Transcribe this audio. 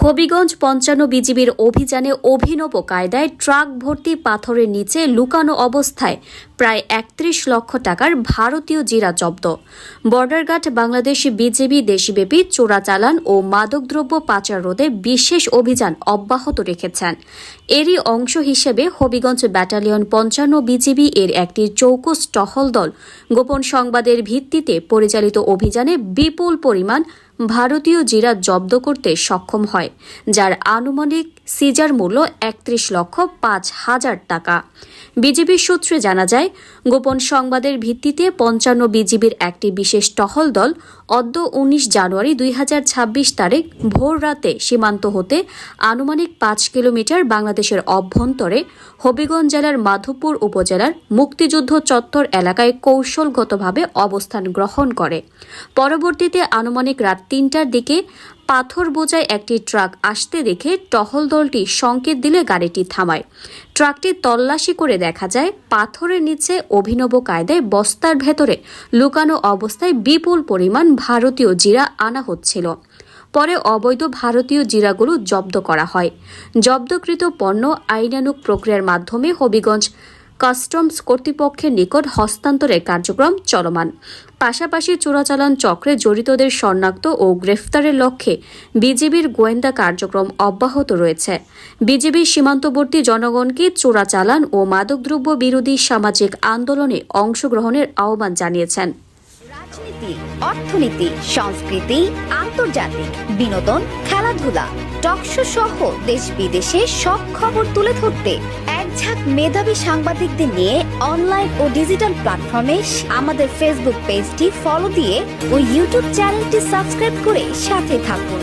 হবিগঞ্জ ৫৫ বিজিবির অভিযানে অভিনব কায়দায় ট্রাক ভর্তি পাথরের নিচে লুকানো অবস্থায় প্রায় ৩১ লক্ষ টাকার ভারতীয় জিরা জব্দ। বর্ডারঘাট বাংলাদেশ বিজিবি দেশব্যাপী চোরাচালান ও মাদকদ্রব্য পাচার রোধে বিশেষ অভিযান অব্যাহত রেখেছেন। এরই অংশ হিসেবে হবিগঞ্জ ব্যাটালিয়ন ৫৫ বিজিবি এর একটি চৌকস টহল দল গোপন সংবাদের ভিত্তিতে পরিচালিত অভিযানে বিপুল পরিমাণ ভারতীয় জিরা জব্দ করতে সক্ষম হয়, যার আনুমানিক সিজার মূল্য ৩১,৫,০০০ টাকা। বিজিবি সূত্রে জানা যায়, গোপন সংবাদের ভিত্তিতে ৫৫ বিজিবির একটি বিশেষ টহল দল অদ্য ১৯ জানুয়ারি ২০২৬ তারিখ ভোর রাতে সীমান্ত হতে আনুমানিক ৫ কিলোমিটার বাংলাদেশের অভ্যন্তরে হবিগঞ্জ জেলার মাধবপুর উপজেলার মুক্তিযুদ্ধ চত্বর এলাকায় কৌশলগতভাবে অবস্থান গ্রহণ করে। পরবর্তীতে আনুমানিক রাত ৩টার দিকে পাথর বোঝাই একটি ট্রাক আসতে দেখে টহল দলটি সংকেত দিলে গাড়িটি থামায়। ট্রাকটি তল্লাশি করে দেখা যায় পাথরের নিচে অভিনব কায়দায় বস্তার ভেতরে লুকানো অবস্থায় বিপুল পরিমাণ ভারতীয় জিরা আনা হচ্ছিল। পরে অবৈধ ভারতীয় জিরাগুলো জব্দ করা হয়। জব্দকৃত পণ্য আইনানুগ প্রক্রিয়ার মাধ্যমে হবিগঞ্জ কাস্টমস কর্তৃপক্ষের নিকট হস্তান্তরের কার্যক্রম চলমান। পাশাপাশি চোরাচালান চক্রে জড়িতদের শনাক্ত ও গ্রেফতারের লক্ষ্যে বিজিবির গোয়েন্দা কার্যক্রম অব্যাহত রয়েছে। বিজিবি সীমান্তবর্তী জনগণকে চোরাচালান ও মাদকদ্রব্য বিরোধী সামাজিক আন্দোলনে অংশগ্রহণের আহ্বান জানিয়েছেন। রাজনীতি, অর্থনীতি, সংস্কৃতি, আন্তর্জাতিক বিনোদন, খেলাধুলা, টকশো সহ দেশ বিদেশে সব খবর তুলে ধরতে একঝাঁক মেধাবী সাংবাদিকদের নিয়ে অনলাইন ও ডিজিটাল প্ল্যাটফর্মে আমাদের ফেসবুক পেজটি ফলো দিয়ে ও ইউটিউব চ্যানেলটি সাবস্ক্রাইব করে সাথে থাকুন।